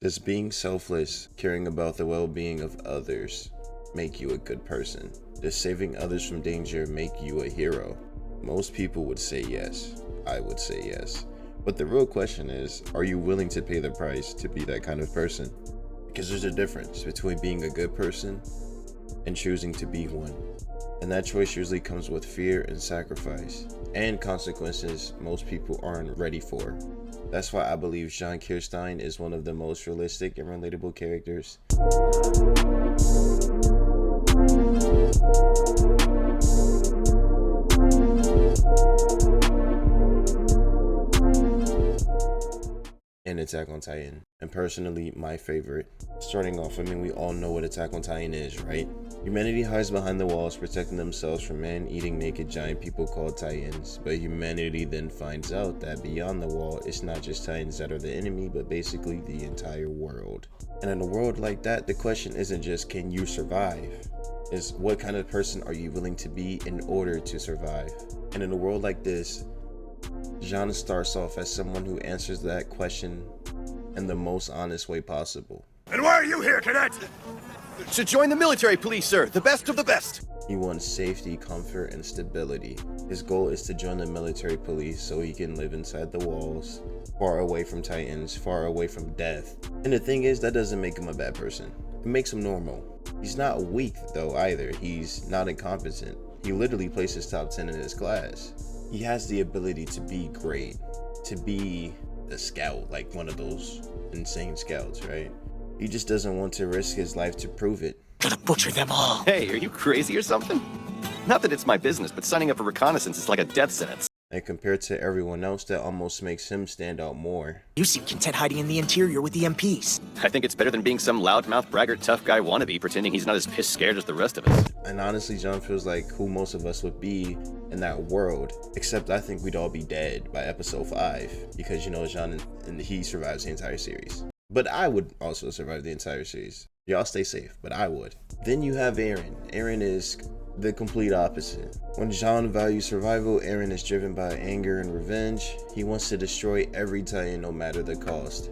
Does being selfless, caring about the well-being of others, make you a good person? Does saving others from danger make you a hero? Most people would say yes. I would say yes. But the real question is, are you willing to pay the price to be that kind of person? Because there's a difference between being a good person and choosing to be one. And that choice usually comes with fear and sacrifice, and consequences most people aren't ready for. That's why I believe Kirstein is one of the most realistic and relatable characters. In Attack on Titan, and personally my favorite. Starting off, we all know what Attack on Titan is, right? Humanity hides behind the walls, protecting themselves from man-eating naked giant people called Titans, but humanity then finds out that beyond the wall, it's not just Titans that are the enemy, but basically the entire world. And in a world like that, the question isn't just can you survive, it's what kind of person are you willing to be in order to survive. And in a world like this, Jean starts off as someone who answers that question in the most honest way possible. And why are you here, cadet? To join the military police, sir. The best of the best. He wants safety, comfort, and stability. His goal is to join the military police so he can live inside the walls, far away from Titans, far away from death. And the thing is, that doesn't make him a bad person. It makes him normal. He's not weak, though, either. He's not incompetent. He literally places top 10 in his class. He has the ability to be great, to be a scout, like one of those insane scouts, right? He just doesn't want to risk his life to prove it. Gonna butcher them all. Hey, are you crazy or something? Not that it's my business, but signing up for reconnaissance is like a death sentence. And compared to everyone else, that almost makes him stand out more. You seem content hiding in the interior with the MPs. I think it's better than being some loudmouth, braggart, tough guy wannabe pretending he's not as piss scared as the rest of us. And honestly, John feels like who most of us would be in that world, except I think we'd all be dead by episode 5, because John and he survives the entire series. But I would also survive the entire series. Y'all stay safe, but I would. Then you have Eren. Eren is the complete opposite. When Jean values survival, Eren is driven by anger and revenge. He wants to destroy every Titan no matter the cost.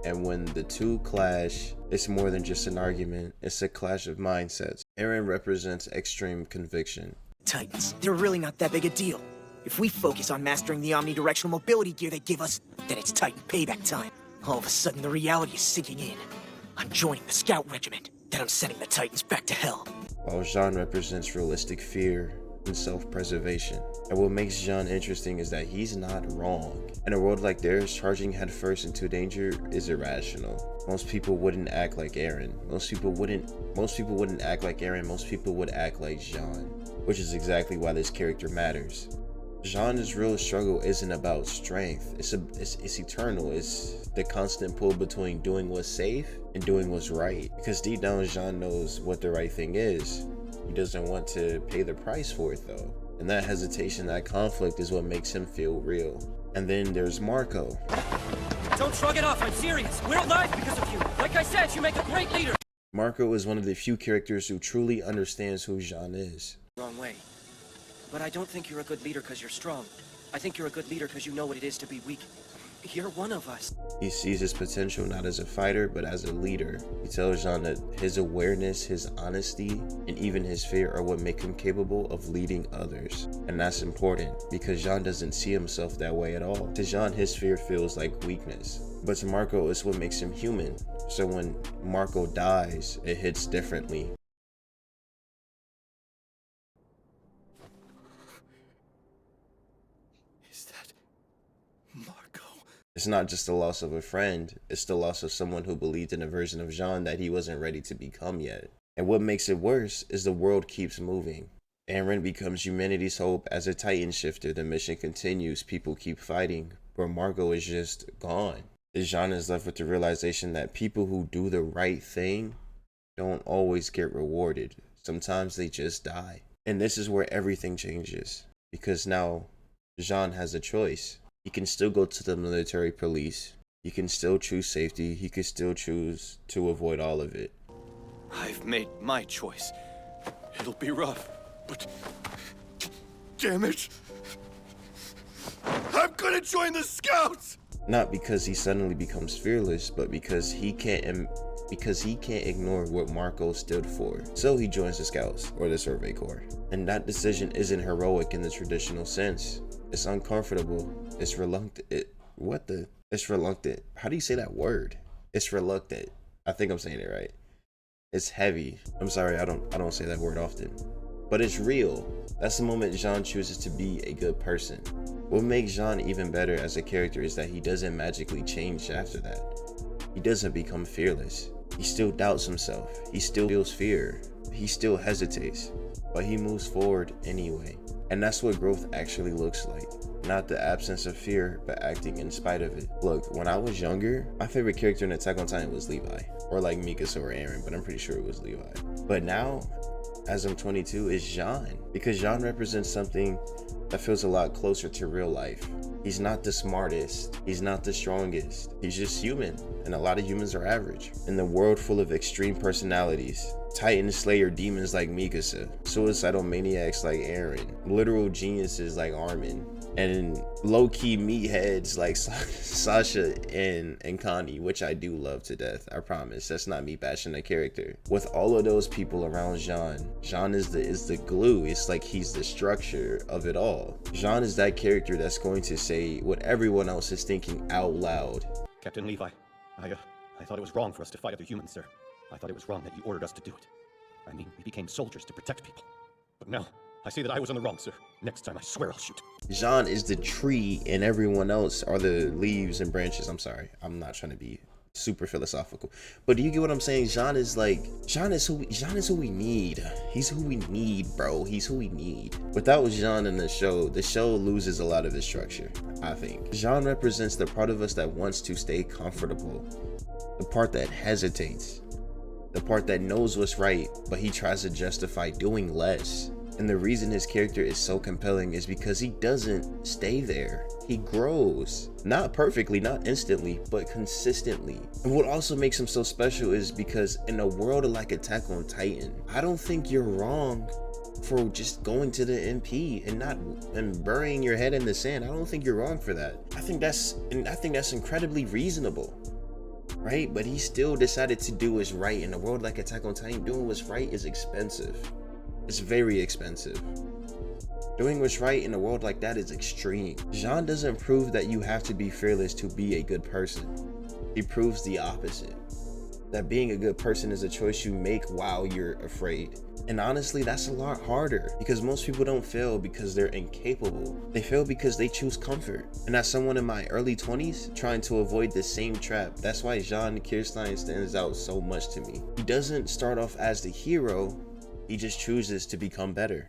And when the two clash, it's more than just an argument, it's a clash of mindsets. Eren represents extreme conviction. Titans, they're really not that big a deal. If we focus on mastering the omnidirectional mobility gear they give us, then it's Titan payback time. All of a sudden, the reality is sinking in. I'm joining the scout regiment, then I'm sending the Titans back to hell. While Jean represents realistic fear and self-preservation. And what makes Jean interesting is that he's not wrong. In a world like theirs, charging headfirst into danger is irrational. Most people wouldn't act like Eren. Most people wouldn't act like Eren. Most people would act like Jean, which is exactly why this character matters. Jean's real struggle isn't about strength. It's eternal. It's the constant pull between doing what's safe and doing what's right. Because deep down, Jean knows what the right thing is. He doesn't want to pay the price for it, though. And that hesitation, that conflict is what makes him feel real. And then there's Marco. Don't shrug it off, I'm serious. We're alive because of you. Like I said, you make a great leader. Marco is one of the few characters who truly understands who Jean is. Wrong way. But I don't think you're a good leader because you're strong. I think you're a good leader because you know what it is to be weak. You're one of us. He sees his potential not as a fighter, but as a leader. He tells Jean that his awareness, his honesty, and even his fear are what make him capable of leading others. And that's important, because Jean doesn't see himself that way at all. To Jean, his fear feels like weakness. But to Marco, it's what makes him human. So when Marco dies, it hits differently. It's not just the loss of a friend, it's the loss of someone who believed in a version of Jean that he wasn't ready to become yet. And what makes it worse is the world keeps moving. Eren becomes humanity's hope. As a Titan shifter, the mission continues, people keep fighting, but Marco is just gone. Jean is left with the realization that people who do the right thing don't always get rewarded. Sometimes they just die. And this is where everything changes, because now Jean has a choice. He can still go to the military police. He can still choose safety. He can still choose to avoid all of it. I've made my choice. It'll be rough, but damn it, I'm gonna join the Scouts! Not because he suddenly becomes fearless, but because he can't ignore what Marco stood for. So he joins the Scouts, or the Survey Corps. And that decision isn't heroic in the traditional sense. It's uncomfortable. It's reluctant. It's reluctant. How do you say that word? It's reluctant. I think I'm saying it right. It's heavy. I'm sorry, I don't say that word often. But it's real. That's the moment Jean chooses to be a good person. What makes Jean even better as a character is that he doesn't magically change after that. He doesn't become fearless. He still doubts himself. He still feels fear. He still hesitates. But he moves forward anyway. And that's what growth actually looks like. Not the absence of fear, but acting in spite of it. Look, when I was younger, my favorite character in Attack on Titan was Levi. Or like Mikasa or Eren, but I'm pretty sure it was Levi. But now, as I'm 22, it's Jean. Because Jean represents something that feels a lot closer to real life. He's not the smartest. He's not the strongest. He's just human. And a lot of humans are average. In the world full of extreme personalities, Titan Slayer demons like Mikasa, suicidal maniacs like Eren, literal geniuses like Armin, and low-key meatheads like Sasha and Connie, which I do love to death. I promise. That's not me bashing the character. With all of those people around Jean is the glue. It's like he's the structure of it all. Jean is that character that's going to say what everyone else is thinking out loud. Captain Levi, I thought it was wrong for us to fight other humans, sir. I thought it was wrong that you ordered us to do it. I mean, we became soldiers to protect people. But now, I see that I was in the wrong, sir. Next time, I swear I'll shoot. Jean is the tree and everyone else are the leaves and branches. I'm sorry. I'm not trying to be super philosophical. But do you get what I'm saying? Jean is who we need. He's who we need, bro. He's who we need. Without Jean in the show loses a lot of its structure, I think. Jean represents the part of us that wants to stay comfortable. The part that hesitates. The part that knows what's right, but he tries to justify doing less. And the reason his character is so compelling is because he doesn't stay there. He grows. Not perfectly, not instantly, but consistently. And what also makes him so special is because in a world like Attack on Titan, I don't think you're wrong for just going to the MP and burying your head in the sand. I don't think you're wrong for that. I think that's incredibly reasonable. Right? But he still decided to do what's right. In a world like Attack on Titan, doing what's right is expensive. It's very expensive. Doing what's right in a world like that is extreme. Jean doesn't prove that you have to be fearless to be a good person. He proves the opposite. That being a good person is a choice you make while you're afraid. And honestly, that's a lot harder because most people don't fail because they're incapable. They fail because they choose comfort. And as someone in my early 20s trying to avoid the same trap, that's why Jean Kirstein stands out so much to me. He doesn't start off as the hero, he just chooses to become better.